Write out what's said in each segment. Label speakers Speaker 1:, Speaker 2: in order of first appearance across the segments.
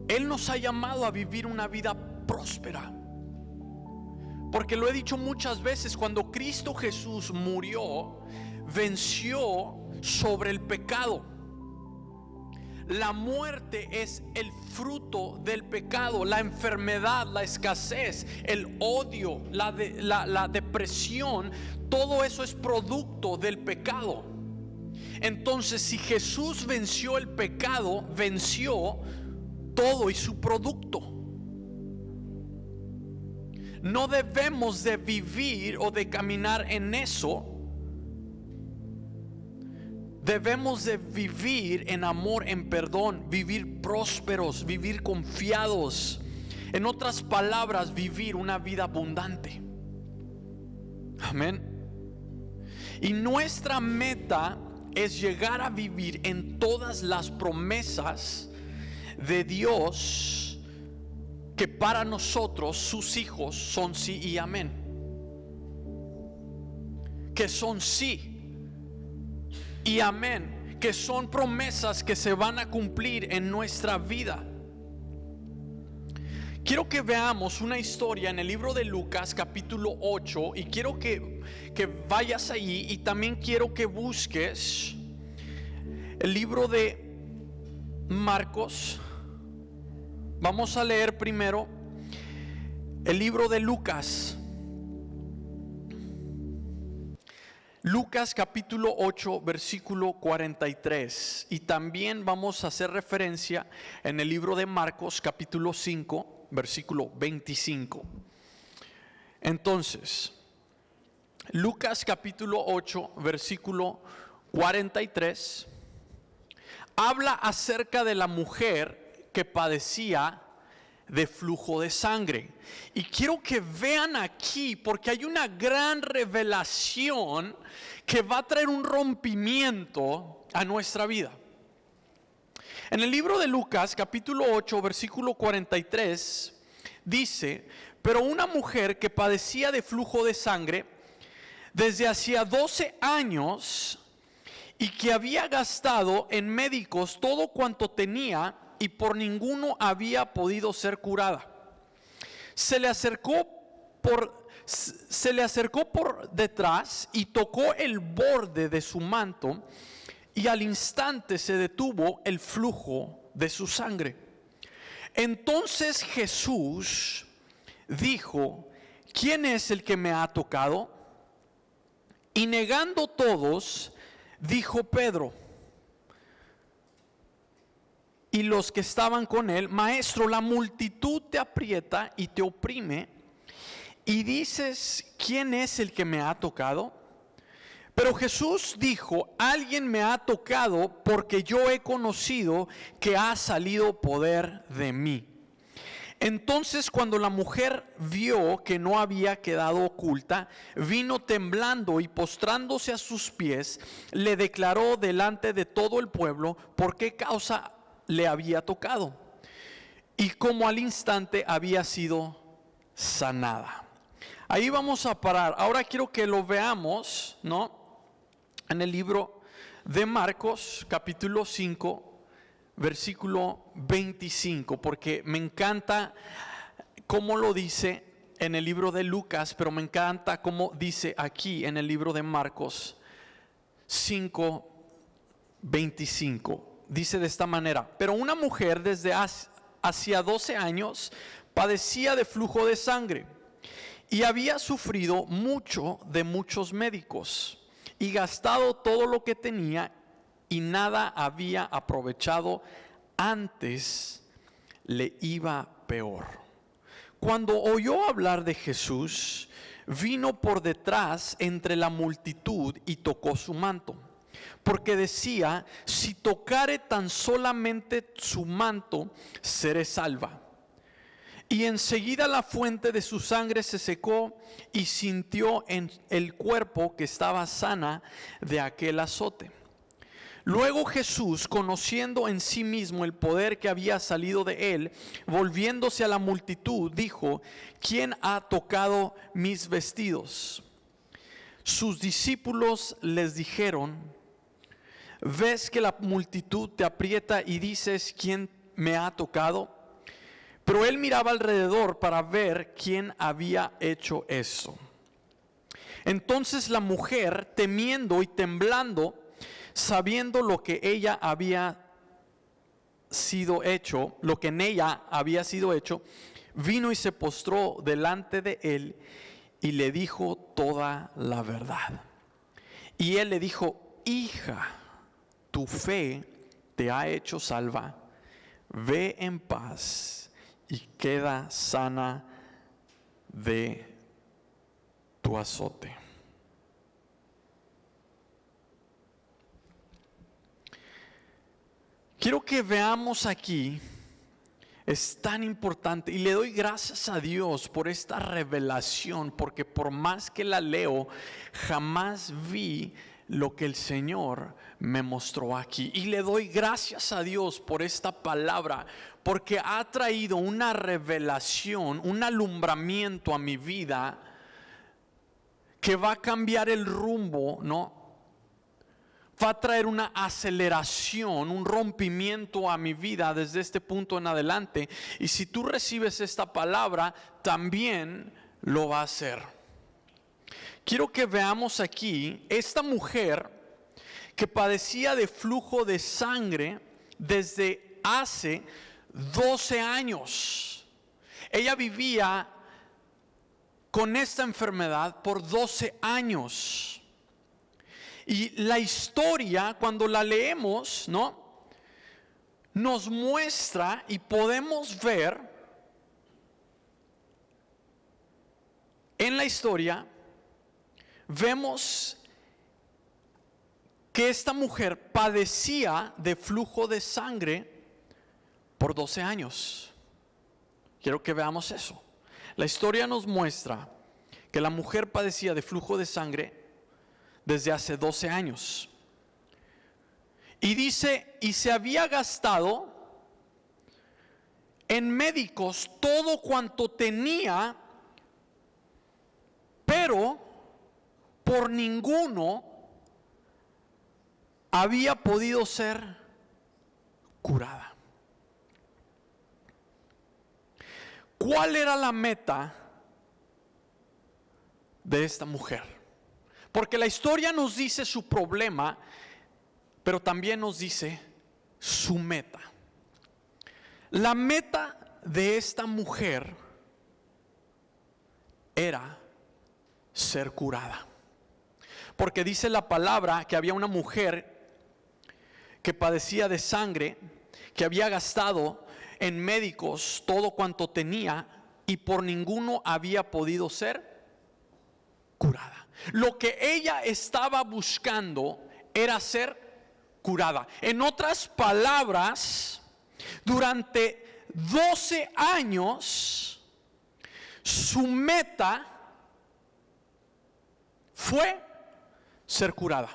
Speaker 1: Él nos ha llamado a vivir una vida próspera. Porque lo he dicho muchas veces, cuando Cristo Jesús murió, venció sobre el pecado. La muerte es el fruto del pecado, la enfermedad, la escasez, el odio, la depresión, todo eso es producto del pecado. Entonces, si Jesús venció el pecado, venció todo y su producto. No debemos de vivir o de caminar en eso. Debemos de vivir en amor, en perdón, vivir prósperos, vivir confiados. En otras palabras, vivir una vida abundante. Amén. Y nuestra meta es llegar a vivir en todas las promesas de Dios, que para nosotros, sus hijos, son sí y amén. Que son sí y amén, que son promesas que se van a cumplir en nuestra vida. Quiero que veamos una historia en el libro de Lucas capítulo 8, y quiero que vayas allí, y también quiero que busques el libro de Marcos. Vamos a leer primero el libro de Lucas. Lucas capítulo 8 versículo 43, y también vamos a hacer referencia en el libro de Marcos capítulo 5 versículo 25. Entonces, Lucas capítulo 8 versículo 43 habla acerca de la mujer que padecía de flujo de sangre. Y quiero que vean aquí, porque hay una gran revelación que va a traer un rompimiento a nuestra vida. En el libro de Lucas capítulo 8 versículo 43 dice: pero una mujer que padecía de flujo de sangre desde hacía 12 años y que había gastado en médicos todo cuanto tenía, y por ninguno había podido ser curada, se le acercó por detrás y tocó el borde de su manto, y al instante se detuvo el flujo de su sangre. Entonces Jesús dijo: ¿quién es el que me ha tocado? Y negando todos, dijo Pedro y los que estaban con él: Maestro, la multitud te aprieta y te oprime, y dices: ¿quién es el que me ha tocado? Pero Jesús dijo: alguien me ha tocado, porque yo he conocido que ha salido poder de mí. Entonces, cuando la mujer vio que no había quedado oculta, vino temblando, y postrándose a sus pies, le declaró delante de todo el pueblo por qué causa le había tocado y cómo al instante había sido sanada. Ahí vamos a parar. Ahora quiero que lo veamos, ¿no? En el libro de Marcos capítulo 5 versículo 25, porque me encanta cómo lo dice en el libro de Lucas, pero me encanta cómo dice aquí en el libro de Marcos 5, 25. Dice de esta manera: pero una mujer desde hacía 12 años padecía de flujo de sangre, y había sufrido mucho de muchos médicos, y gastado todo lo que tenía, y nada había aprovechado, antes le iba peor. Cuando oyó hablar de Jesús, vino por detrás entre la multitud y tocó su manto, porque decía: si tocare tan solamente su manto, seré salva. Y enseguida la fuente de su sangre se secó, y sintió en el cuerpo que estaba sana de aquel azote. Luego Jesús, conociendo en sí mismo el poder que había salido de él, volviéndose a la multitud, dijo: ¿quién ha tocado mis vestidos? Sus discípulos les dijeron: ¿ves que la multitud te aprieta y dices: ¿quién me ha tocado? Pero él miraba alrededor para ver quién había hecho eso. Entonces la mujer, temiendo y temblando, sabiendo lo que ella había sido hecho, lo que en ella había sido hecho, vino y se postró delante de él y le dijo toda la verdad. Y él le dijo: hija, tu fe te ha hecho salva, ve en paz y queda sana de tu azote. Quiero que veamos aquí, es tan importante, y le doy gracias a Dios por esta revelación, porque por más que la leo, jamás vi lo que el Señor me mostró aquí. Y le doy gracias a Dios por esta palabra, porque ha traído una revelación, un alumbramiento a mi vida que va a cambiar el rumbo, ¿no? Va a traer una aceleración, un rompimiento a mi vida desde este punto en adelante. Y si tú recibes esta palabra, también lo va a hacer. Quiero que veamos aquí esta mujer que padecía de flujo de sangre desde hace 12 años. Ella vivía con esta enfermedad por 12 años. Y la historia, cuando la leemos, ¿no?, nos muestra y podemos ver en la historia, vemos que esta mujer padecía de flujo de sangre por 12 años. Quiero que veamos eso. La historia nos muestra que la mujer padecía de flujo de sangre desde hace 12 años. Y dice, y se había gastado en médicos todo cuanto tenía, pero por ninguno había podido ser curada. ¿Cuál era la meta de esta mujer? Porque la historia nos dice su problema, pero también nos dice su meta. La meta de esta mujer era ser curada. Porque dice la palabra que había una mujer que padecía de sangre, que había gastado en médicos todo cuanto tenía y por ninguno había podido ser curada. Lo que ella estaba buscando era ser curada. En otras palabras, durante 12 años, su meta fue ser curada.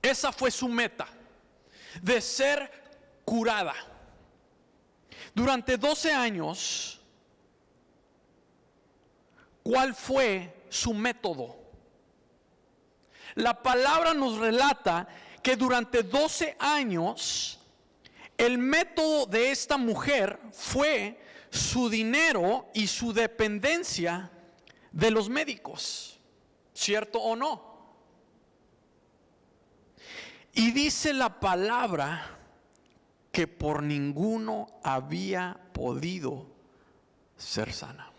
Speaker 1: Esa fue su meta, de ser curada. Durante 12 años, ¿cuál fue su método? La palabra nos relata que durante 12 años el método de esta mujer fue su dinero y su dependencia de los médicos. ¿Cierto o no? Y dice la palabra que por ninguno había podido ser sana.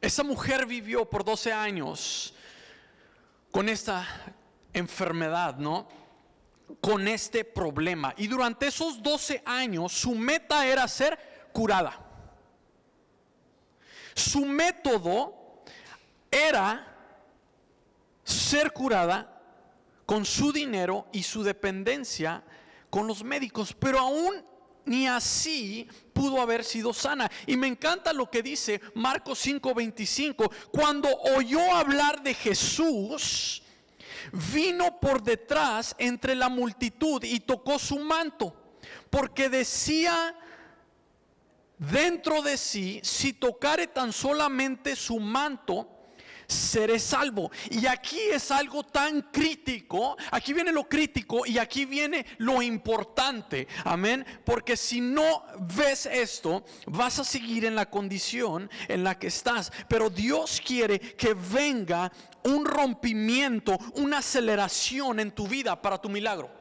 Speaker 1: Esa mujer vivió por 12 años con esta enfermedad, ¿no?, con este problema. Y durante esos 12 años su meta era ser curada. Su método era ser curada con su dinero y su dependencia con los médicos, pero aún ni así pudo haber sido sana. Y me encanta lo que dice Marcos 5:25. Cuando oyó hablar de Jesús, vino por detrás entre la multitud y tocó su manto, porque decía dentro de sí: si tocare tan solamente su manto, seré salvo. Y aquí es algo tan crítico, aquí viene lo crítico y aquí viene lo importante, amén, porque si no ves esto, vas a seguir en la condición en la que estás, pero Dios quiere que venga un rompimiento, una aceleración en tu vida para tu milagro.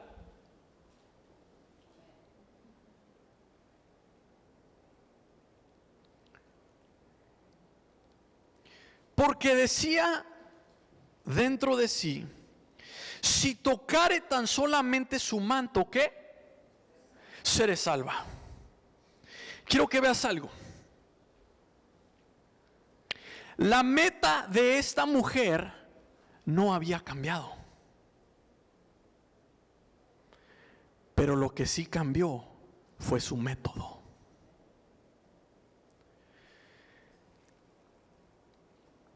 Speaker 1: Porque decía dentro de sí, si tocare tan solamente su manto, ¿qué? Seré salva. Quiero que veas algo. La meta de esta mujer no había cambiado. Pero lo que sí cambió fue su método.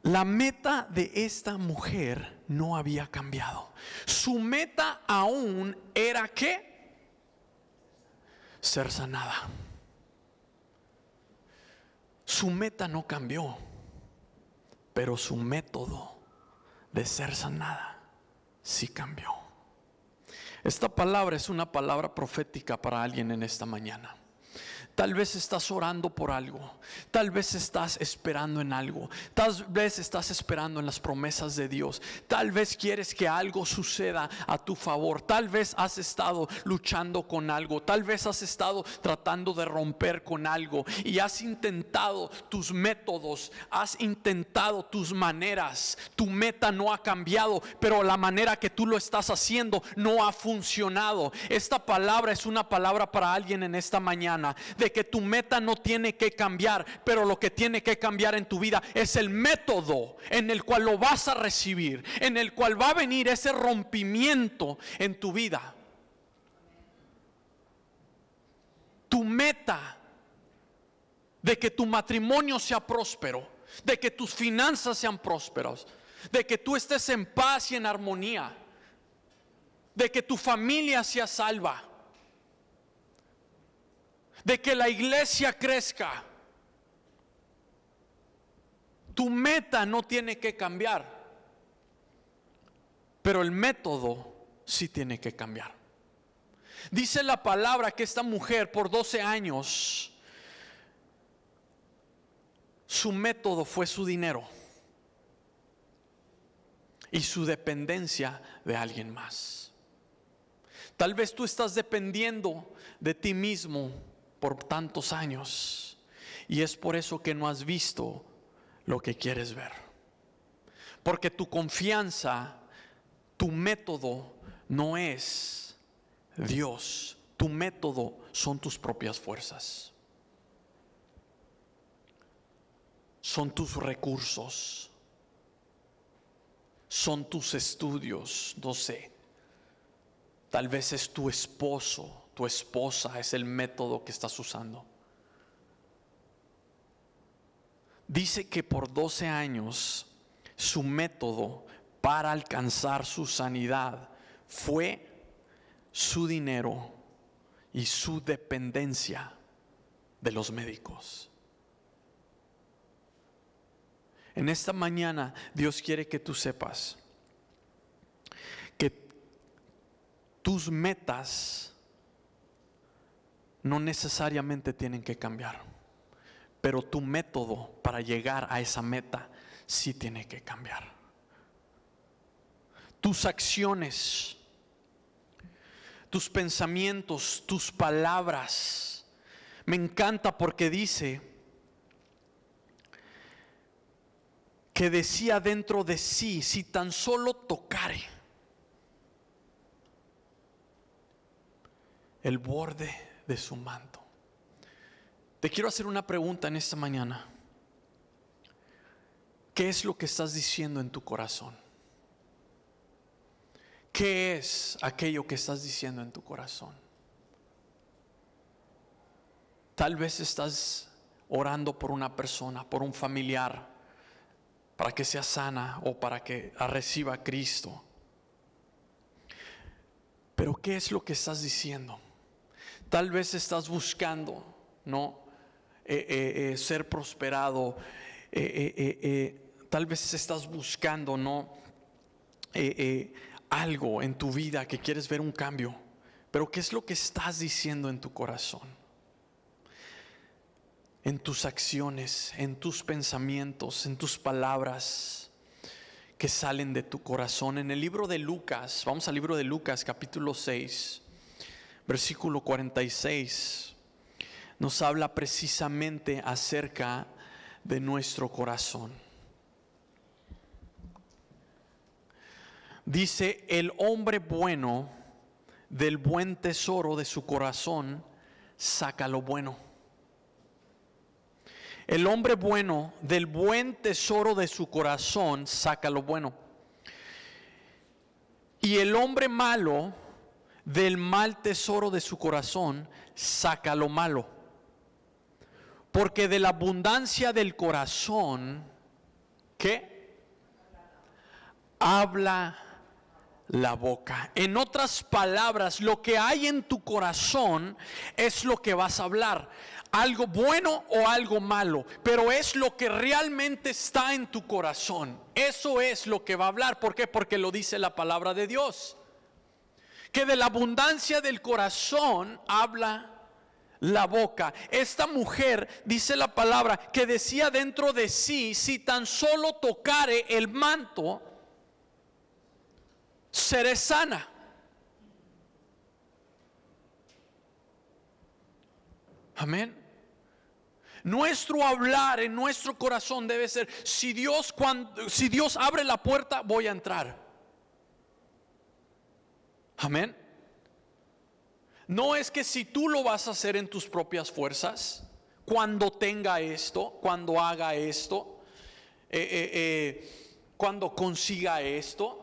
Speaker 1: La meta de esta mujer no había cambiado. Su meta aún era ¿qué? Ser sanada. Su meta no cambió, pero su método de ser sanada sí cambió. Esta palabra es una palabra profética para alguien en esta mañana. Tal vez estás orando por algo, tal vez estás esperando en algo, tal vez estás esperando en las promesas de Dios, tal vez quieres que algo suceda a tu favor, tal vez has estado luchando con algo, tal vez has estado tratando de romper con algo y has intentado tus métodos, has intentado tus maneras, tu meta no ha cambiado, pero la manera que tú lo estás haciendo no ha funcionado. Esta palabra es una palabra para alguien en esta mañana, de que tu meta no tiene que cambiar, pero lo que tiene que cambiar en tu vida es el método en el cual lo vas a recibir, en el cual va a venir ese rompimiento en tu vida. Tu meta de que tu matrimonio sea próspero, de que tus finanzas sean prósperas, de que tú estés en paz y en armonía, de que tu familia sea salva, de que la iglesia crezca. Tu meta no tiene que cambiar, pero el método sí tiene que cambiar. Dice la palabra que esta mujer por 12 años, su método fue su dinero y su dependencia de alguien más. Tal vez tú estás dependiendo de ti mismo por tantos años y es por eso que no has visto lo que quieres ver, porque tu confianza, tu método no es Dios, tu método son tus propias fuerzas, son tus recursos, son tus estudios, no sé, tal vez es tu esposo, tu esposa, es el método que estás usando. Dice que por 12 años su método para alcanzar su sanidad fue su dinero y su dependencia de los médicos. En esta mañana Dios quiere que tú sepas que tus metas no necesariamente tienen que cambiar, pero tu método para llegar a esa meta sí tiene que cambiar. Tus acciones, tus pensamientos, tus palabras. Me encanta porque dice que decía dentro de sí, si tan solo tocare el borde de su manto. Te quiero hacer una pregunta en esta mañana. ¿Qué es lo que estás diciendo en tu corazón? ¿Qué es aquello que estás diciendo en tu corazón? Tal vez estás orando por una persona, por un familiar, para que sea sana o para que reciba a Cristo. Pero ¿qué es lo que estás diciendo? Tal vez estás buscando, ¿no? Ser prosperado, Tal vez estás buscando, ¿no? Algo en tu vida que quieres ver un cambio. Pero ¿qué es lo que estás diciendo en tu corazón? En tus acciones, en tus pensamientos, en tus palabras que salen de tu corazón. En el libro de Lucas, vamos al libro de Lucas capítulo 6, versículo 46, nos habla precisamente acerca de nuestro corazón. Dice: el hombre bueno del buen tesoro de su corazón saca lo bueno. El hombre bueno del buen tesoro de su corazón saca lo bueno. Y el hombre malo del mal tesoro de su corazón saca lo malo. Porque de la abundancia del corazón, ¿qué? Habla la boca. En otras palabras, lo que hay en tu corazón es lo que vas a hablar. Algo bueno o algo malo, pero es lo que realmente está en tu corazón. Eso es lo que va a hablar. ¿Por qué? Porque lo dice la palabra de Dios. Que de la abundancia del corazón habla la boca. Esta mujer, dice la palabra, que decía dentro de sí: si tan solo tocare el manto, seré sana. Amén. Nuestro hablar en nuestro corazón debe ser: si Dios abre la puerta, voy a entrar. Amén. No es que si tú lo vas a hacer en tus propias fuerzas, cuando tenga esto, cuando haga esto, cuando consiga esto.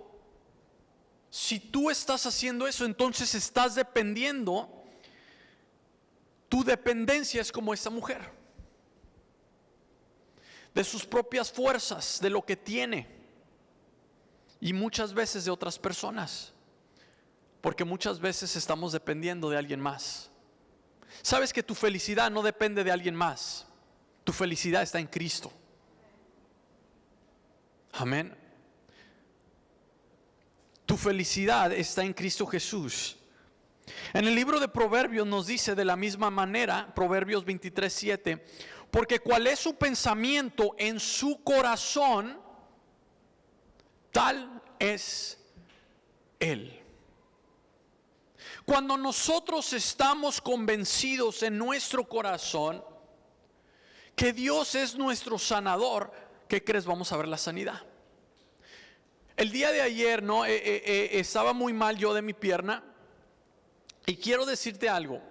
Speaker 1: Si tú estás haciendo eso, entonces estás dependiendo. Tu dependencia es como esta mujer, de sus propias fuerzas, de lo que tiene, y muchas veces de otras personas, porque muchas veces estamos dependiendo de alguien más. Sabes que tu felicidad no depende de alguien más. Tu felicidad está en Cristo. Amén. Tu felicidad está en Cristo Jesús. En el libro de Proverbios nos dice de la misma manera, Proverbios 23:7, porque cuál es su pensamiento en su corazón, tal es él. Cuando nosotros estamos convencidos en nuestro corazón que Dios es nuestro sanador, ¿qué crees? Vamos a ver la sanidad. El día de ayer, ¿no? Estaba muy mal yo de mi pierna. Y quiero decirte algo.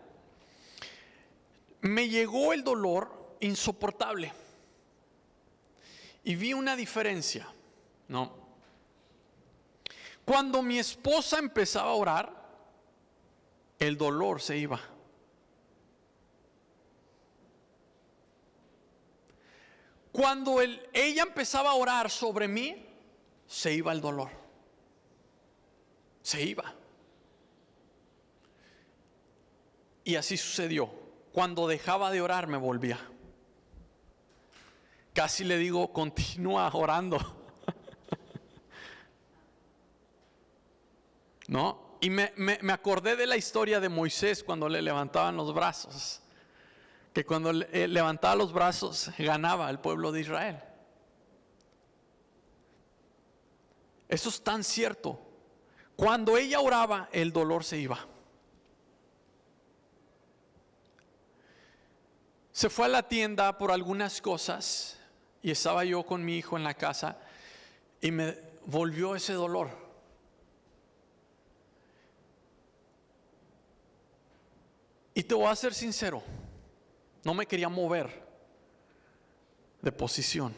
Speaker 1: Me llegó el dolor insoportable. Y vi una diferencia, ¿no? Cuando mi esposa empezaba a orar, el dolor se iba. Cuando ella empezaba a orar sobre mí, se iba el dolor. Se iba. Y así sucedió. Cuando dejaba de orar, me volvía. Casi le digo: continúa orando. ¿No? Y me acordé de la historia de Moisés cuando le levantaban los brazos. Que cuando levantaba los brazos, ganaba el pueblo de Israel. Eso es tan cierto. Cuando ella oraba, el dolor se iba. Se fue a la tienda por algunas cosas y estaba yo con mi hijo en la casa y me volvió ese dolor. Y te voy a ser sincero, no me quería mover de posición,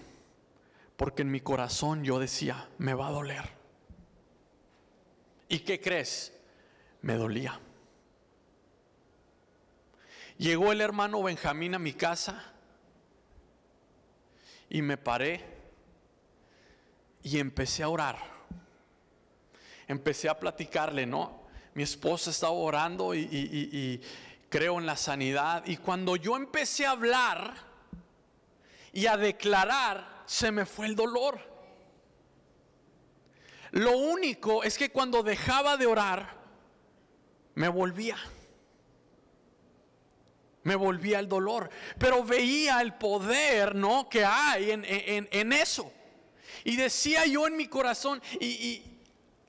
Speaker 1: porque en mi corazón yo decía: me va a doler. ¿Y qué crees? Me dolía. Llegó el hermano Benjamín a mi casa y me paré y empecé a orar. Empecé a platicarle, ¿no? Mi esposa estaba orando y creo en la sanidad. Y cuando yo empecé a hablar y a declarar, se me fue el dolor. Lo único es que cuando dejaba de orar, me volvía el dolor, pero veía el poder, ¿no?, que hay en eso. Y decía yo en mi corazón, y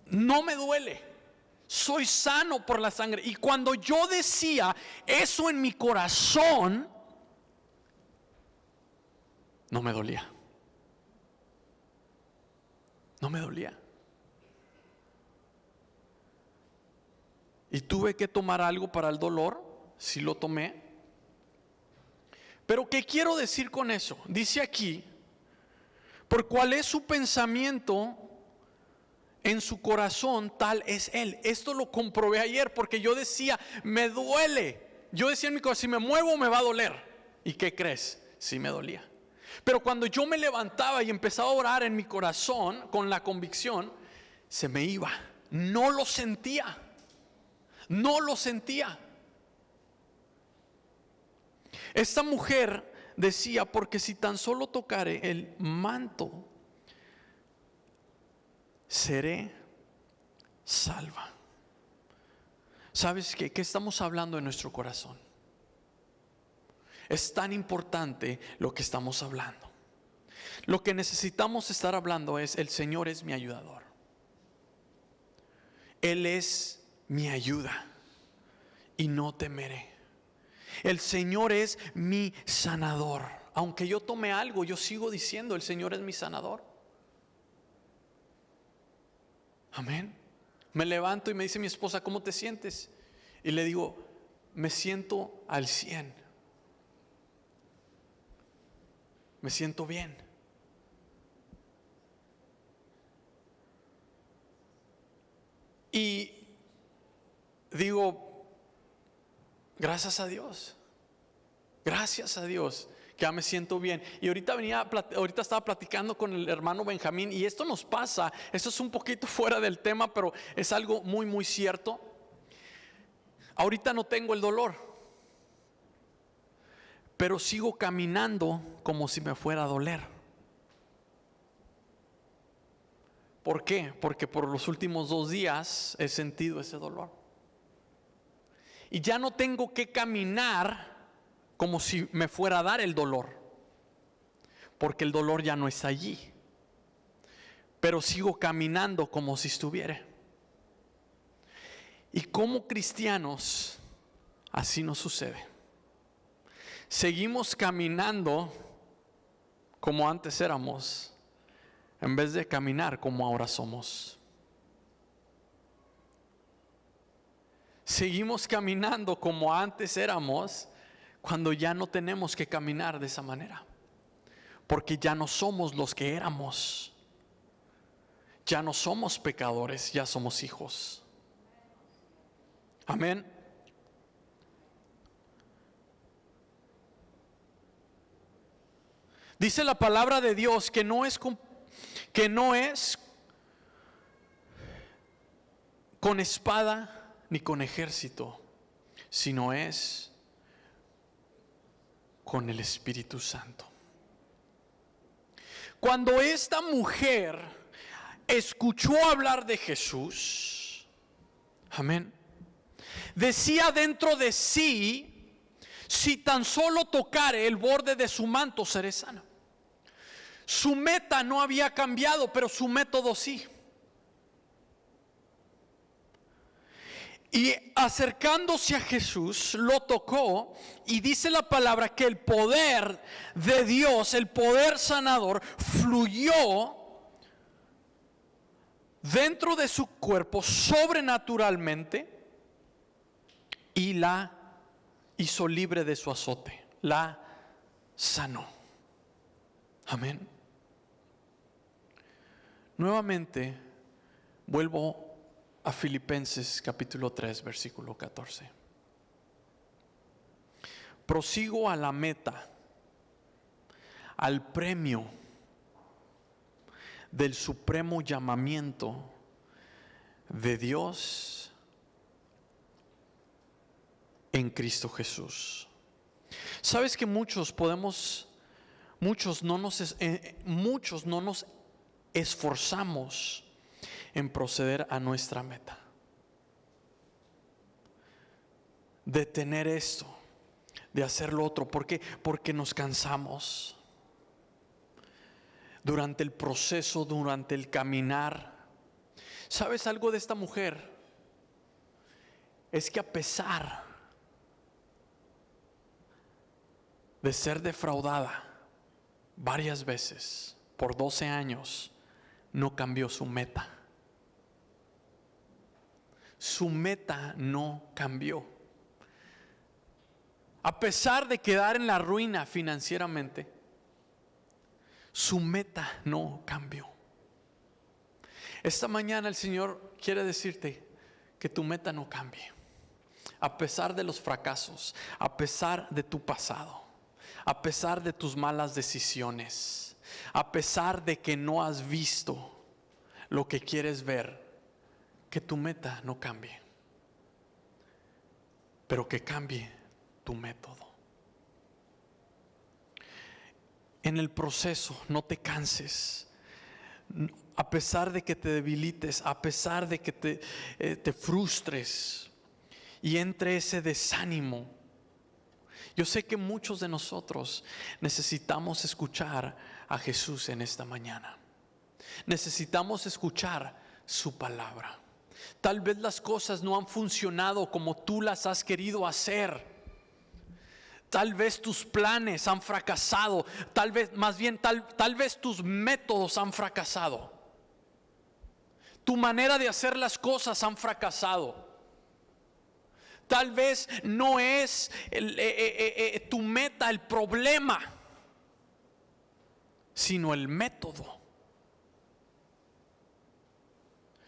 Speaker 1: no me duele, soy sano por la sangre. Y cuando yo decía eso en mi corazón, no me dolía. No me dolía. Y tuve que tomar algo para el dolor, sí lo tomé. Pero ¿qué quiero decir con eso? Dice aquí, por cuál es su pensamiento en su corazón, tal es él. Esto lo comprobé ayer porque yo decía, me duele. Yo decía en mi corazón, si me muevo me va a doler. ¿Y qué crees? Sí me dolía. Pero cuando yo me levantaba y empezaba a orar en mi corazón con la convicción, se me iba. No lo sentía. No lo sentía. Esta mujer decía, porque si tan solo tocare el manto, seré salva. ¿Sabes qué? ¿Qué estamos hablando en nuestro corazón? Es tan importante lo que estamos hablando. Lo que necesitamos estar hablando es, el Señor es mi ayudador. Él es mi ayuda y no temeré. El Señor es mi sanador. Aunque yo tome algo, yo sigo diciendo, el Señor es mi sanador. Amén. Me levanto y me dice mi esposa, ¿cómo te sientes? Y le digo, me siento al 100. Me siento bien. Y digo, gracias a Dios. Gracias a Dios que ya me siento bien. Y ahorita estaba platicando con el hermano Benjamín, y esto nos pasa, esto es un poquito fuera del tema, pero es algo muy, muy cierto. Ahorita no tengo el dolor, pero sigo caminando como si me fuera a doler. ¿Por qué? Porque por los últimos 2 días he sentido ese dolor. Y ya no tengo que caminar como si me fuera a dar el dolor, porque el dolor ya no está allí. Pero sigo caminando como si estuviera. Y como cristianos, así nos sucede. Seguimos caminando como antes éramos, en vez de caminar como ahora somos. Seguimos caminando como antes éramos, cuando ya no tenemos que caminar de esa manera, porque ya no somos los que éramos. Ya no somos pecadores, ya somos hijos. Amén. Dice la palabra de Dios que no es con espada ni con ejército, sino es con el Espíritu Santo. Cuando esta mujer escuchó hablar de Jesús, amén, decía dentro de sí, si tan solo tocare el borde de su manto, seré sana. Su meta no había cambiado, pero su método sí. Y acercándose a Jesús, lo tocó, y dice la palabra que el poder de Dios, el poder sanador, fluyó dentro de su cuerpo sobrenaturalmente y la hizo libre de su azote, la sanó. Amén. Nuevamente vuelvo a Filipenses capítulo 3, versículo 14. Prosigo a la meta, al premio del supremo llamamiento de Dios en Cristo Jesús. Sabes que muchos no nos esforzamos en proceder a nuestra meta. De tener esto, de hacer lo otro. ¿Por qué? Porque nos cansamos. Durante el proceso, durante el caminar. ¿Sabes algo de esta mujer? Es que a pesar de ser defraudada varias veces por 12 años, no cambió su meta. Su meta no cambió. A pesar de quedar en la ruina financieramente, su meta no cambió. Esta mañana el Señor quiere decirte que tu meta no cambie. A pesar de los fracasos, a pesar de tu pasado, a pesar de tus malas decisiones, a pesar de que no has visto lo que quieres ver, que tu meta no cambie, pero que cambie tu método. En el proceso no te canses. A pesar de que te debilites, a pesar de que te frustres y entre ese desánimo. Yo sé que muchos de nosotros necesitamos escuchar a Jesús en esta mañana. Necesitamos escuchar su palabra. Tal vez las cosas no han funcionado como tú las has querido hacer. Tal vez tus planes han fracasado. Tal vez tus métodos han fracasado. Tu manera de hacer las cosas han fracasado. Tal vez no es tu meta el problema, sino el método.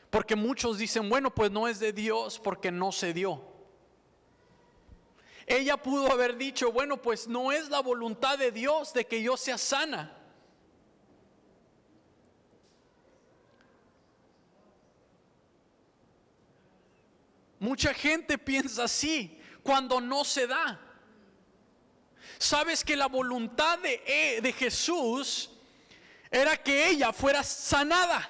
Speaker 1: Porque muchos dicen, bueno, pues no es de Dios porque no se dio. Ella pudo haber dicho, bueno, pues no es la voluntad de Dios de que yo sea sana. Mucha gente piensa así cuando no se da. Sabes que la voluntad de Jesús era que ella fuera sanada.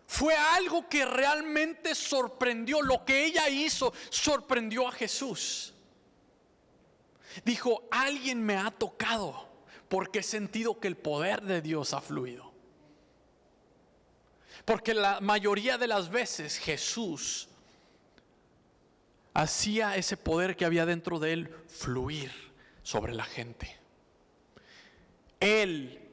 Speaker 1: Fue algo que realmente sorprendió. Lo que ella hizo sorprendió a Jesús. Dijo, alguien me ha tocado porque he sentido que el poder de Dios ha fluido. Porque la mayoría de las veces Jesús hacía ese poder que había dentro de él fluir sobre la gente. Él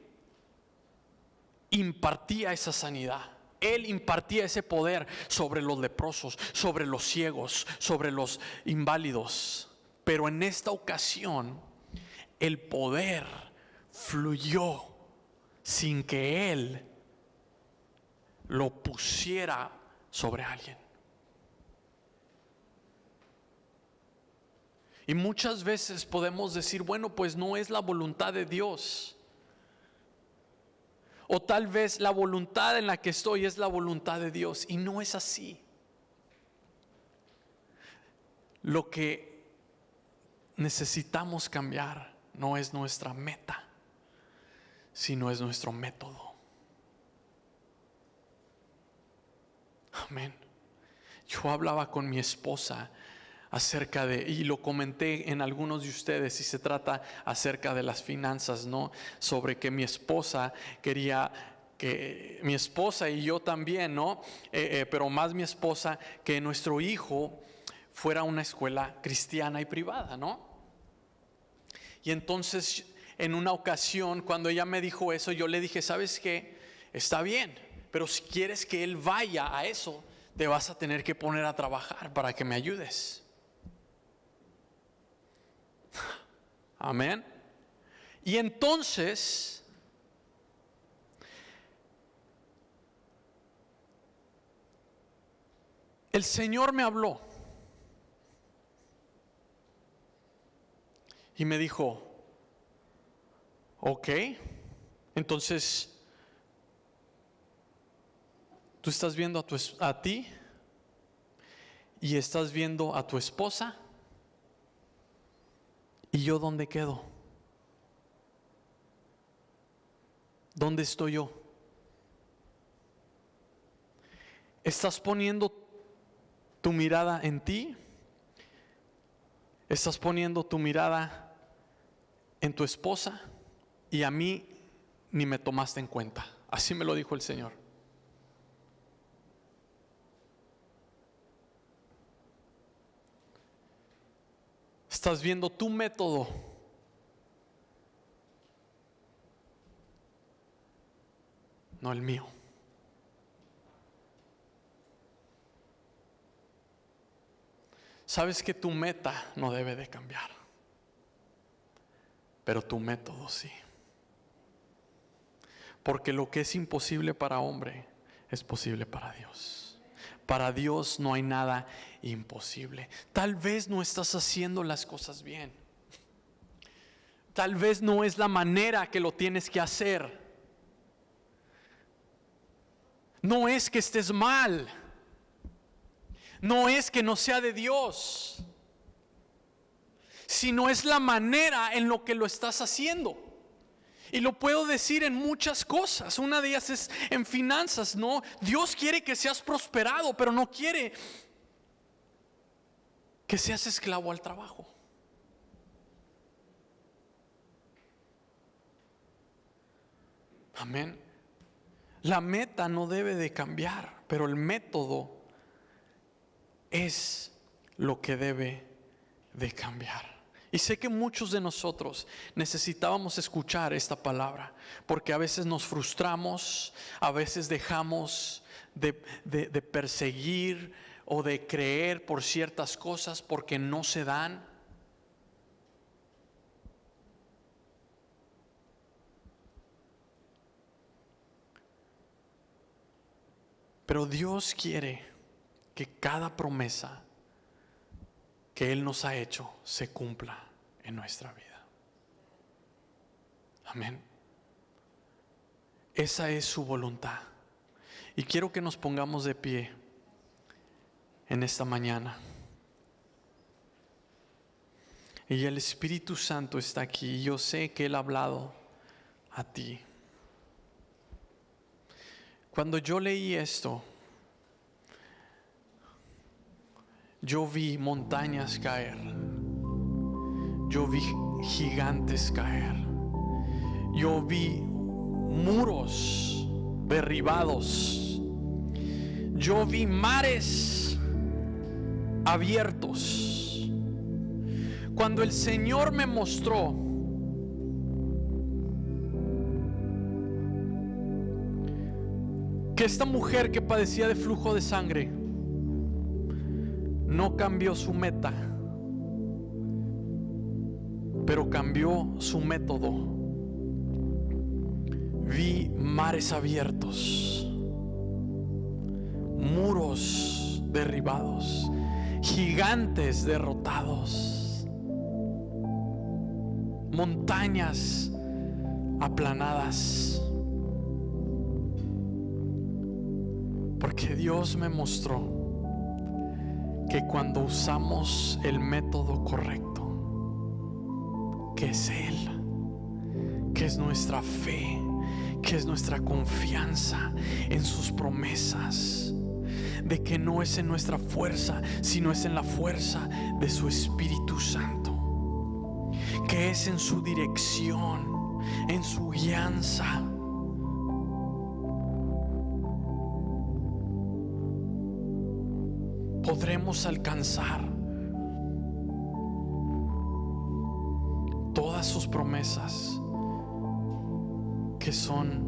Speaker 1: impartía esa sanidad. Él impartía ese poder sobre los leprosos, sobre los ciegos, sobre los inválidos. Pero en esta ocasión el poder fluyó sin que él lo pusiera sobre alguien. Y muchas veces podemos decir, bueno, pues no es la voluntad de Dios. O tal vez la voluntad en la que estoy es la voluntad de Dios. Y no es así. Lo que necesitamos cambiar no es nuestra meta, sino es nuestro método. Amén. Yo hablaba con mi esposa acerca y lo comenté en algunos de ustedes, y se trata acerca de las finanzas, ¿no? Sobre que mi esposa quería que mi esposa y yo también, ¿no? Pero más mi esposa, que nuestro hijo fuera a una escuela cristiana y privada, ¿no? Y entonces en una ocasión cuando ella me dijo eso, yo le dije, ¿sabes qué? Está bien, pero si quieres que él vaya a eso, te vas a tener que poner a trabajar para que me ayudes. Amén. Y entonces el Señor me habló y me dijo, ok, entonces tú estás viendo a ti y estás viendo a tu esposa, ¿y yo dónde quedo? ¿Dónde estoy yo? ¿Estás poniendo tu mirada en ti? ¿Estás poniendo tu mirada en tu esposa? Y a mí ni me tomaste en cuenta. Así me lo dijo el Señor. Estás viendo tu método, no el mío. Sabes que tu meta no debe de cambiar, pero tu método sí. Porque lo que es imposible para hombre es posible para Dios. Para Dios no hay nada imposible. Tal vez no estás haciendo las cosas bien. Tal vez no es la manera que lo tienes que hacer. No es que estés mal. No es que no sea de Dios, sino es la manera en lo que lo estás haciendo. Y lo puedo decir en muchas cosas. Una de ellas es en finanzas, ¿no? Dios quiere que seas prosperado, pero no quiere que seas esclavo al trabajo. Amén. La meta no debe de cambiar, pero el método es lo que debe de cambiar. Y sé que muchos de nosotros necesitábamos escuchar esta palabra, porque a veces nos frustramos, a veces dejamos de perseguir o de creer por ciertas cosas porque no se dan. Pero Dios quiere que cada promesa que Él nos ha hecho se cumpla en nuestra vida. Amén. Esa es su voluntad. Y quiero que nos pongamos de pie en esta mañana. Y el Espíritu Santo está aquí. Y yo sé que Él ha hablado a ti. Cuando yo leí esto, yo vi montañas caer, yo vi gigantes caer, yo vi muros derribados, yo vi mares abiertos. Cuando el Señor me mostró que esta mujer que padecía de flujo de sangre no cambió su meta, pero cambió su método. Vi mares abiertos, muros derribados, gigantes derrotados, montañas aplanadas. Porque Dios me mostró que cuando usamos el método correcto, que es Él, que es nuestra fe, que es nuestra confianza en sus promesas, de que no es en nuestra fuerza, sino es en la fuerza de su Espíritu Santo, que es en su dirección, en su guianza. Podremos alcanzar todas sus promesas, que son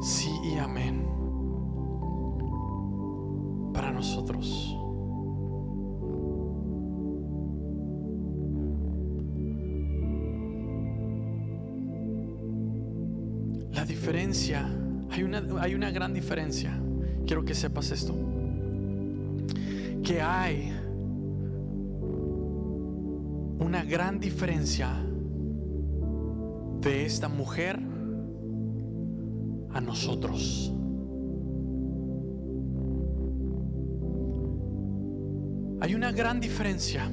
Speaker 1: sí y amén para nosotros. La diferencia, hay una gran diferencia. Quiero que sepas esto, que hay una gran diferencia de esta mujer a nosotros. Hay una gran diferencia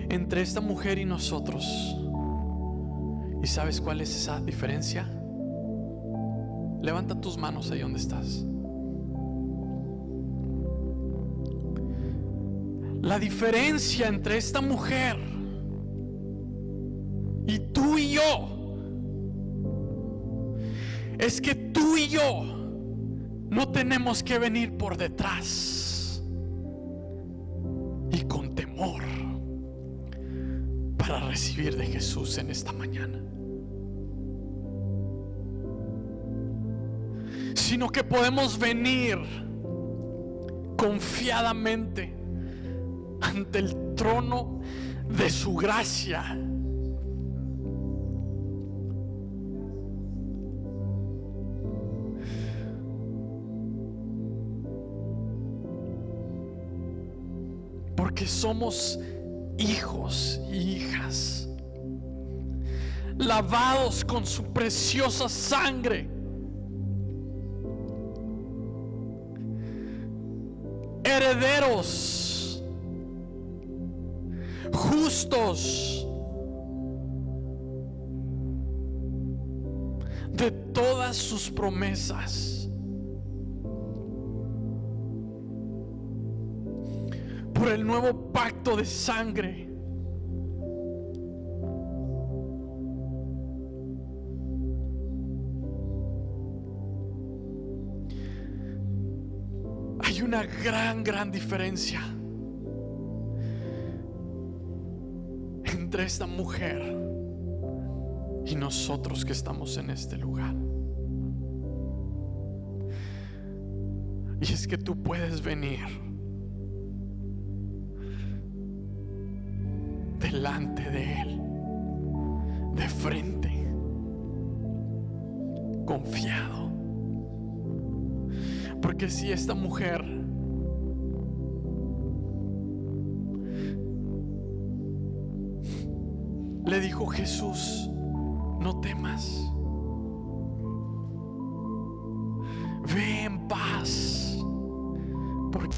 Speaker 1: entre esta mujer y nosotros. ¿Y sabes cuál es esa diferencia? Levanta tus manos ahí donde estás. La diferencia entre esta mujer y tú y yo es que tú y yo no tenemos que venir por detrás y con temor para recibir de Jesús en esta mañana, sino que podemos venir confiadamente ante el trono de su gracia, porque somos hijos y hijas, lavados con su preciosa sangre, herederos, justos de todas sus promesas, por el nuevo pacto de sangre. Hay una gran diferencia entre esta mujer y nosotros que estamos en este lugar. Y es que tú puedes venir delante de Él, de frente, confiado. Porque si esta mujer le dijo Jesús, no temas, ve en paz, porque